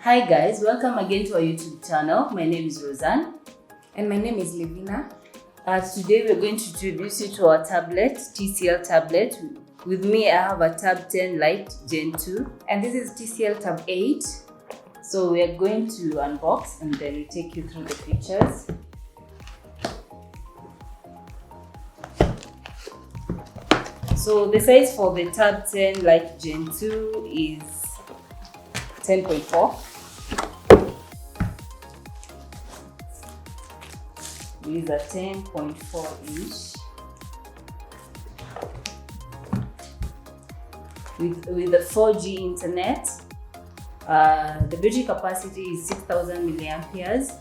Hi guys, welcome again to our YouTube channel. My name is Roseanne. And my name is Levina. Today we're going to introduce you to our tablet, TCL tablet. With me I have a Tab 10 Lite Gen 2. And this is TCL Tab 8. So we are going to unbox and then we take you through the features. So the size for the Tab 10 Lite Gen 2 is 10.4. With a 10.4 inch. With the 4G internet. The battery capacity is 6,000 milliamperes.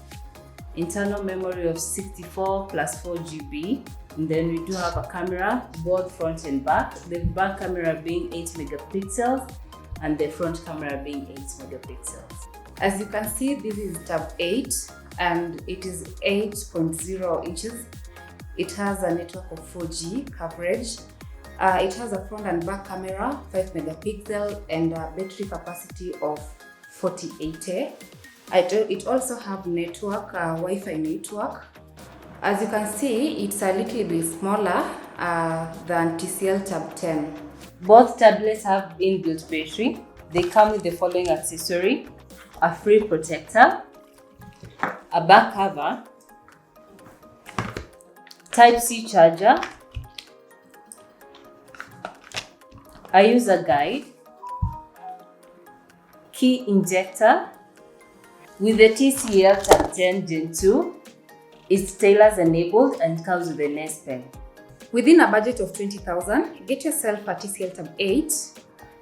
Internal memory of 64 plus 4 GB. And then we do have a camera, both front and back. The back camera being 8 megapixels and the front camera being 8 megapixels. As you can see, this is Tab 8 and it is 8.0 inches. It has a network of 4G coverage. It has a front and back camera, 5 megapixel and a battery capacity of 4080. It also have network, Wi-Fi network. As you can see, it's a little bit smaller than TCL Tab 10. Both tablets have inbuilt battery. They come with the following accessory: a free protector, a back cover, Type-C charger, a user guide, key injector. With the TCL Tab 10 Gen 2, it's stylus enabled and comes with an S Pen. Within a budget of 20,000, get yourself a TCL Tab 8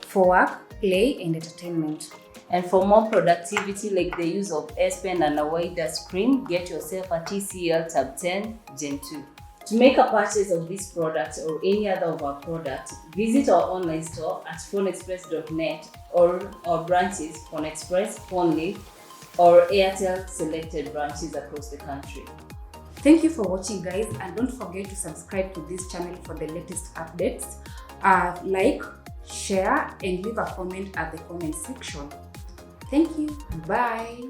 for work, play and entertainment. And for more productivity like the use of S Pen and a wider screen, get yourself a TCL Tab 10 Gen 2. To make a purchase of this product or any other of our products, visit our online store at phoneexpress.net or our branches, Phone Express, Phonely, or Airtel selected branches across the country. Thank you for watching guys, and don't forget to subscribe to this channel for the latest updates. Like, share and leave a comment at the comment section. Thank you. Bye.